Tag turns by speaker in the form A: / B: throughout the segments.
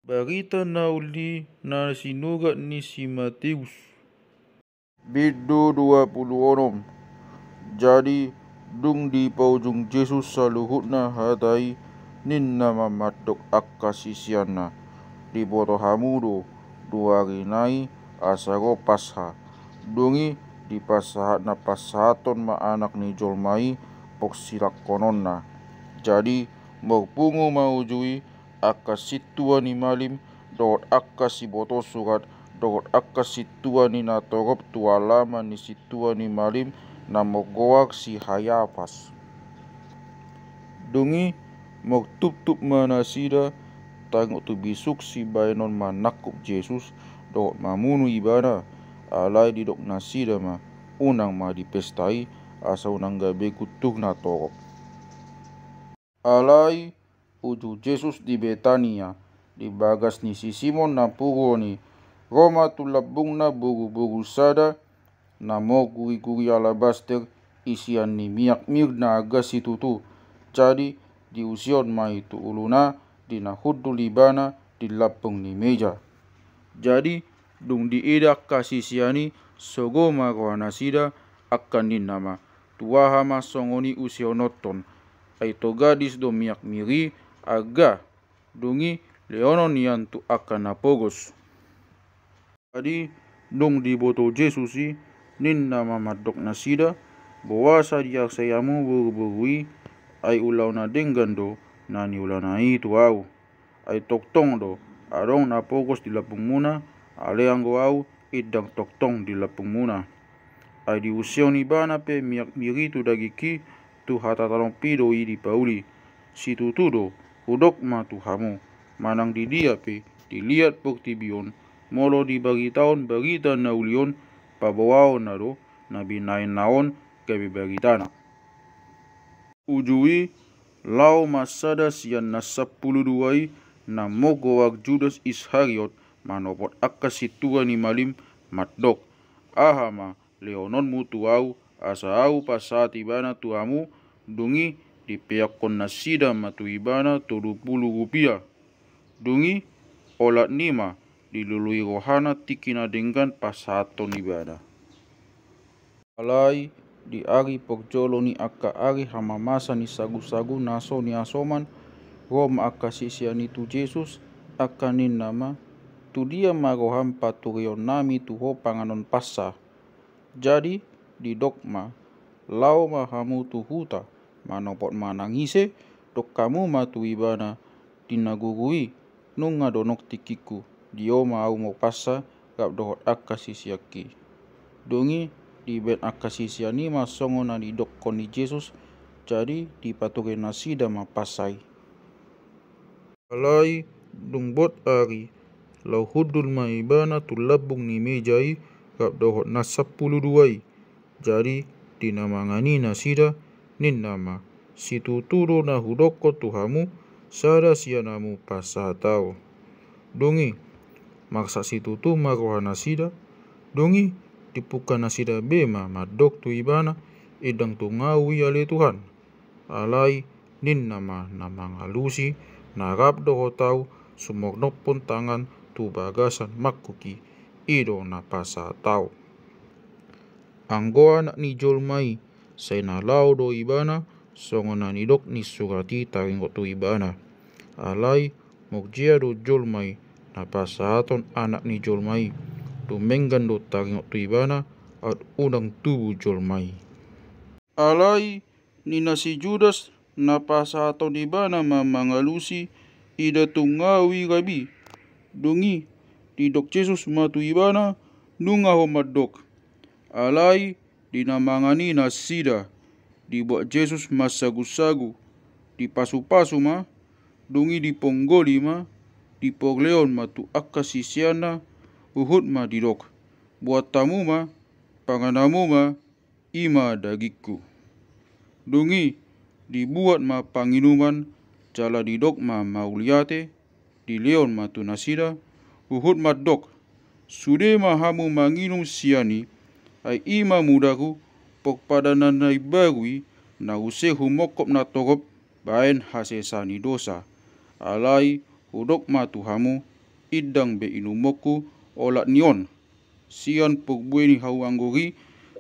A: Berita nauli na sinugat ni si Matius. Biddo 26. Jadi dung di paujung Jesus sa luhut na hatai nin na mamadok akka sisiana di boto hamudo 2 hari asaro pasha dungi di pasahat na pasahaton ma anak ni jolmai pok sirak kononna. Jadi magpungo maujui akka situa ni malim dogot akka si boto surat dogot akka situa ni natorop tualama ni situa ni malim na mogoak si hayapas. Dungi mog tup manasida tangok tu bisuk si bainon manakup Jesus dogot mamunu ibana alai didok nasida ma unang ma dipestai asa unang gabe kutuk na torop. Alai uju Jesus di Betania di bagas ni si Simon na puro ni Roma tu labung na buru-buru sada na mo guri-guri alabaster isian ni miak na aga situtu. Jadi di usion ma itu uluna di na hudu libana di lapung ni meja. Jadi dung di idak kasisiani sogo marwana sida akan din nama tuaha masongoni usionoton aito gadis do miak miri aga dungi leonon yang tu akan napogos. Jadi dung di boto Jesus si nin nama madok nasida bawasa dia sayamu buru-burui ai ulau na denggan do nani ulau na itu au ai toktong do arong napogos di lapung muna ale anggo au idang toktong di lapung muna ai di usion ibana pe miak miri tu dagiki tu hata talong pido i di pauli si tutudo udok ma tu hamu manang di dia pe dilihat bukti bion molo dibagi tahun berita naulion pabawao na do nabi nain naon gabe beritana ujui lau masada sian na 12 na mogowak Judas Iskariot manopot akka situa ni malim matdok ahama leonon mutu au asa au pasat ibana tuamu dungi dipeakon nasida matu ibana 70 rupiah dungi olat nima dilului rohana tikina denggan pasaton ibada. Alai di ari pokjolo ni akka ari hamamasa ni sagu-sagu naso ni asoman rom akka sisiani tu Jesus akka nin nama tu dia maroham paturion nami tu ho panganon passa. Jadi di dogma lau mahamu tu huta manopot manangise dok kamu matu ibana dinagurui nunga donok tikiku dio mau mo passa gap dohot akka sisiaki dungi di bet akka sisiani masongo na di dok koni Jesus jadi di patuge nasida ma pasai. Alai dung bot ari lau hudul ma ibana tu labung ni mejai gap dohot na 12 jadi dinamangani nasida nin nama si tuturo na hudoko tuhamu sada sianamu pasatau dungi maksa si tutu maroha nasida dungi dipuka nasida bema madok tu ibana idang tu ngawi ale Tuhan alai nin nama ngalusi narap doho tau sumoknok pun tangan tu bagasan makuki ido na pasatau anggo anak ni jolmai sai na lau do ibana songo na nidok ni surati taringo tu ibana alai mogjia do jolmai na pasaton anak ni jolmai tu menggan do taringo tu ibana at unang tubu jolmai alai ni nasi Judas na pasaton ibana mangalusi ida tu ngawi gabi dungi didok Jesus matu ibana nunga ho madok alai dinamangani nasida dibuat Jesus masagu-sagu dipasu-pasu ma dungi diponggoli ma dipogleon matu akka sisiana uhud ma didok buat tamu ma panganamu ma ima dagiku dungi dibuat ma panginuman jala didok ma mauliate di leon matu nasida uhud madok sude ma hamu manginum siani ai ima mudaku pok padanan na ibagui na use humokop na torop baen hasesani dosa alai hudok ma tuhamu idang be inumoku olat nion. Sian pukbue ni hau anggori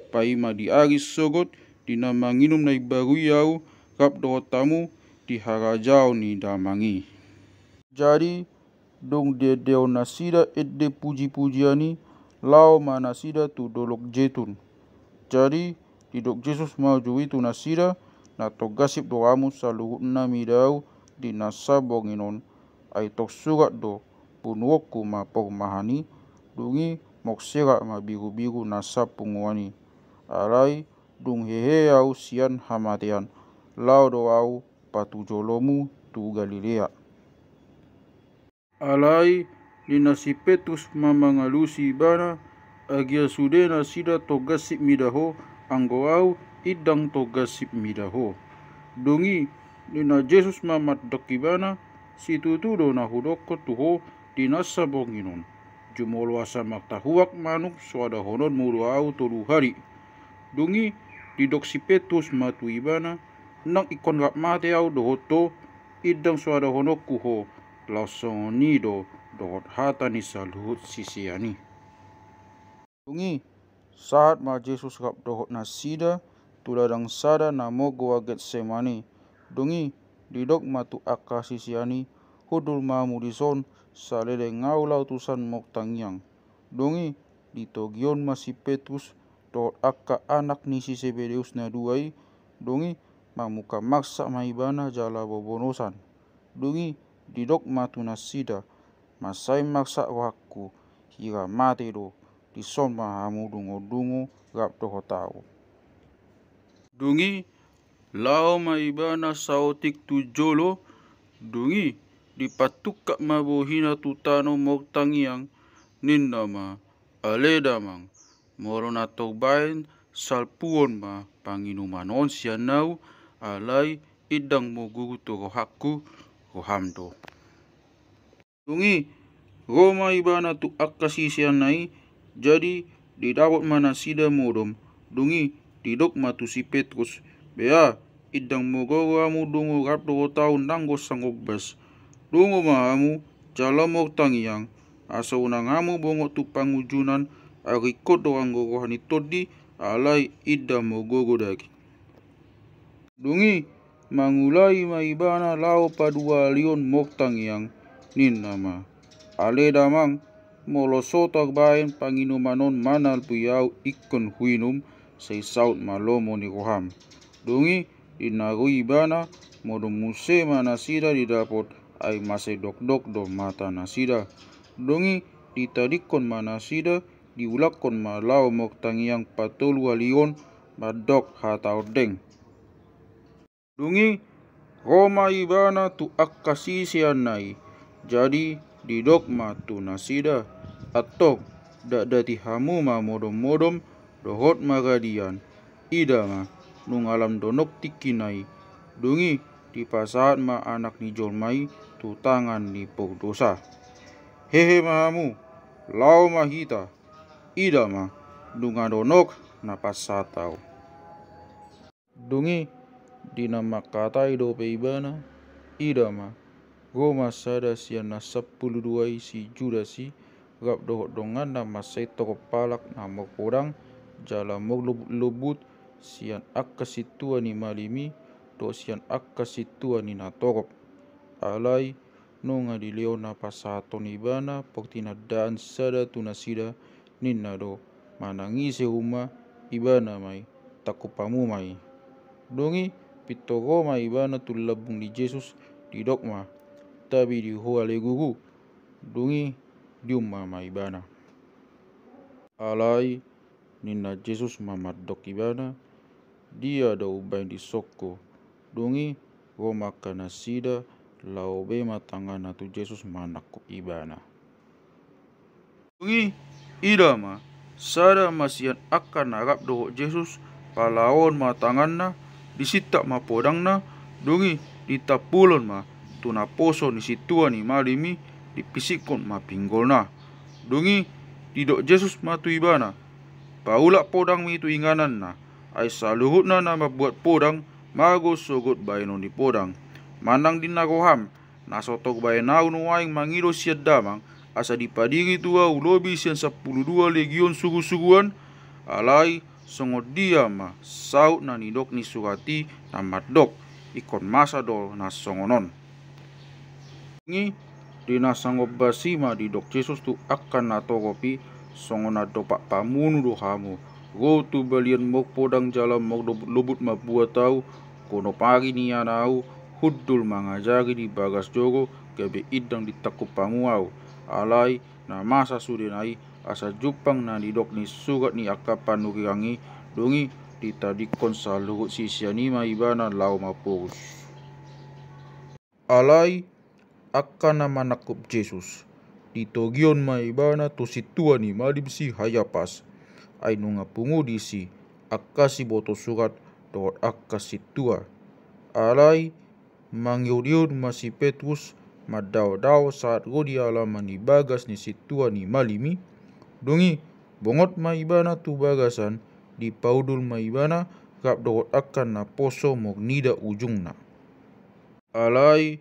A: paima di aris sogot dina manginum na ibaru yau kap do tamu di harajau ni damangi. Jadi dong dedeo nasida edde puji-pujiani lao ma nasida tu dolok jetun. Jadi didok Jesus maju itu nasida na togasip doamu saluhut na midau di nasabonginon ai tok surat do punwoku ma mahani dungi moksera ma biru-biru nasab punguani. Alai dung hehe au sian hamatian lau do au patujolomu tu Galilea. Alai nina si Petrus mamangalusi bana agia sude nasida togasip midaho anggo au idang togasip midaho. Dungi nina Jesus mamat dokibana situ do na hudoko tuho dinasa bonginon. Jumolo asa maktahuak manuk suada honon mulu au tolu hari. Dungi didok si Petrus matu ibana nang ikon gak mate au dohoto idang suada honok kuho langsung nido dohot hata ni saluhut sisiani. Dungi saat ma Jesus gap dohot nasida tuladang sada namo goa Getsemani. Dungi didok matu akka sisiani hudul mamu dison salele ngau lautusan moktangyang. Dungi ditogion masih Petrus dohot akka anak ni si Zebedeus na duai. Dungi mamuka maksa maibana jala bobonosan. Dungi didok matu nasida masai maksa wakku hira mate do dison mahamu dungo-dungo gap dohotau. Dungi lao maibana sautik tu jolo. Dungi dipatukak mabohina tutano moktangyang ninna ma aledamang morona tobain salpuon ma panginumanon sianau alai idang mo guru to rohakku rohamdo. Dungi Roma ibana tu akasi sianai jadi didawat mana sida modom. Dungi didok matu si Petrus bea idang mo goramu dungo rap do tau nanggo sangobbas. Dungo mahamu jala moktangyang asa unangamu bongo tu pangujunan arikot do anggo rohani todi alai idam mo gogo dagi. Dungi mangulai maibana lao padua lion moktangyang ninna ma aledamang molosotak bain panginumanon manal puyau ikon huinum sei saut malomo ni roham. Dungi dinarui bana modom muse manasida didapot ai masai dok-dok do mata nasida. Dungi ditadikon manasida diulakon malau moktangyang patolu alion madok hatau deng. Dungi Roma ibana tu akasi sianai jadi didok matu nasida atok dak dati hamu ma modom-modom dohot magadian ida ma nung alam donok tikinai. Dungi di pasaat ma anak ni jolmai tu tangan ni pok dosa. Hehe mahamu lau mahita ida ma dunga donok na pasatau. Dungi dina makatai do peibana ida ma Roma sada sian na 12 si Judasi gap dohot dongan na masai toko palak na mokporang jala mok lobut sian akka situa ni malimi do sian akka situa ni natorop. Alai nonga di leo na pasaton ibana poktina daan sada tunasida ninna do manangise huma ibana mai takupamu mai. Dungi pito Roma ibana tu labung di Jesus di dogma tabi di hoale guru. Dungi diumma maibana alai ninna Jesus mamadok ibana dia da ubain di soko. Dungi Roma kana sida lau be matangana tu Jesus manakku ibana. Dungi ida ma sada masian akan arab dohok Jesus palaon matangana disita ma podangna. Dungi ditapulon ma tuna poso ni situa ni malimi dipisikon ma pinggolna. Dungi didok Jesus matu ibana paulak podang mi tu inganan na ai saluhutna nama buat podang mago sogot baino di podang manang dina roham nasotok bainau nuaing mangido siad damang asa dipadiri tua ulobi sian 12 legion sugu-suguan, alai songo dia ma saut na nidok ni surati na madok ikon masa do na songonon. Ngi dina sangop basima di dok Jesus tu akan na togopi songo na dopak pamunu do hamu. Go tu balian mok podang jalan mok lobut ma buat tau kono pagi ni anau hudul mangajari di bagas jogo kebe idang ditakup pamuau. Alai na masa sudenai asa jupang na didok ni sugat ni akapan nukirangi dongi ditadikon sa luhut sisianima ibana lau mapurus. Alai akan na manakup Jesus ditogion ma ibana to situa ni malibsi hayapas ay nunga pungudisi akasi boto surat dohot akasi tua. Alai mangyodion masih Petrus madao-dao saat godi alaman ni bagas ni situa ni malimi dongi bongot maibana tu bagasan di paudul maibana kap dohot akan na poso mok nida ujungna. Alai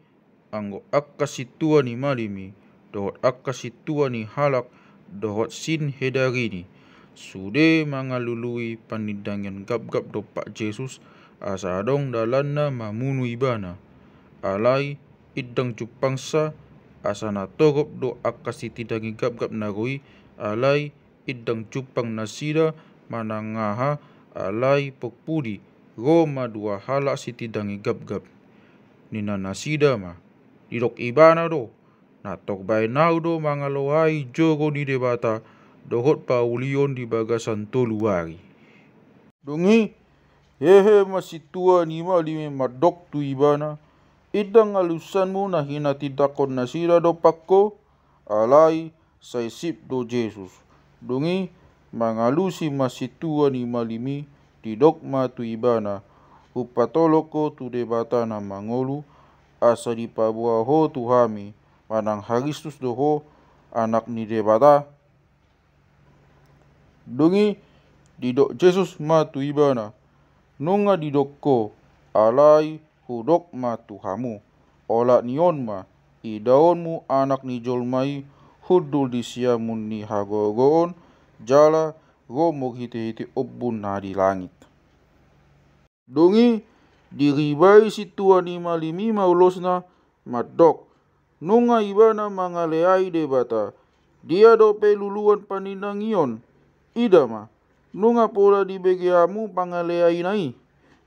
A: anggo akasi tua ni malimi dohot akasi tua ni halak dohot sin hedarini sude mangalului panidangan gap-gap do Pak Jesus asa dong dalanna mamunu ibana. Alai idang cupangsa asa na togop do akasi tidangi gap-gap nagoi alai idang cupang nasida manangaha alai pokpudi Roma dua halak si tidangi gap-gap nina nasida ma didok ibana do na tok bainau do mangalohai jogo ni debata dohot paulion di bagasan toluari. Dongi hehe masih tua ni malime madok tu ibana idang alusanmu na hina tidakon nasira do pakko alai sai sip do Jesus. Dongi mangalusi masih tua ni malimi didok ma tu ibana upatoloko tu debata na mangolu asa di pabua ho tu hami manang Haristus doho anak ni debata. Dongi didok Jesus ma tu ibana nunga didokko alai hudok ma tu hamu ola nion ma idaonmu anak ni jolmai hudul di siamun ni hagogoon jala gomok hite-hite obun na di langit. Dongi diribai si tua ni malimi maulosna madok nunga ibana mangaleai debata dia dope luluan panindangion idama nunga pola di begeamu pangaleai nai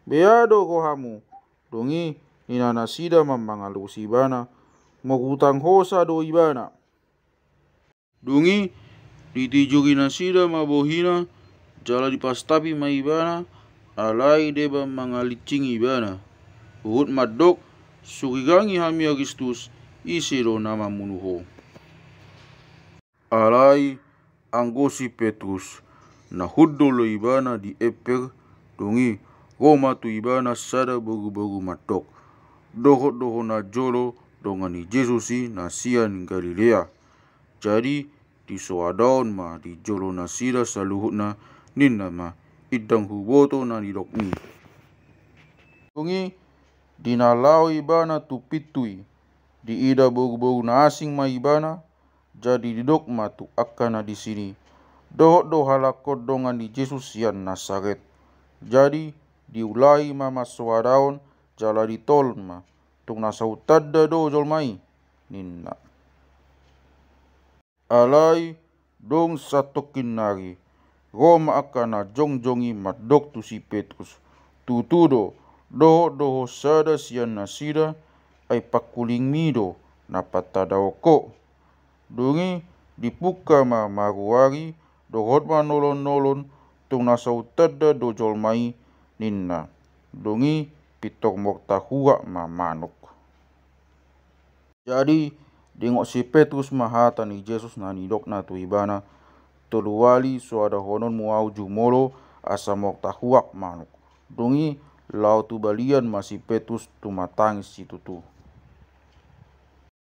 A: beado kohamu. Dongi nina nasida mamangalusi ibana mogutang hosa do ibana. Dongi ditijuri nasida mabohina jala dipastapi ma ibana alai deba mangalicing ibana uhut madok surigangi hami Agustus isiro nama munuho. Alai anggosi Petrus na hudolo ibana di eper dongi Roma tu ibana sada bogu-bogu matok doho na jolo dongani Jesusi na sian Galilea. Jadi di soadaon ma di jolo na sira saluhutna ninna ma idang huboto na didokni. Dongi dinalau ibana tu pitui di ida bogu-bogu na asing ma ibana jadi didok ma tu akana di sini dohot do halakot dongan di Jesus sian Nasaret. Jadi diulai ma maswadaon jala ditol ma tung nasautadda do jolmai ninna. Alai dong satokin nari Roma akana jongjongi madok tu si Petrus tutudo doho sada sian nasida ay pakuling mido napatadaoko. Dongi dipuka ma maruari dohot ma nolon-nolon tung nasautadda do jolmai ninna. Dongi pitok moktahua ma manuk. Jadi dengok si Petrus mahata ni Jesus na nidok na tu ibana toluwali suada honon muau jumolo asa moktahuak manuk. Dongi lau tu balian masih Petrus tu matangis situ tu.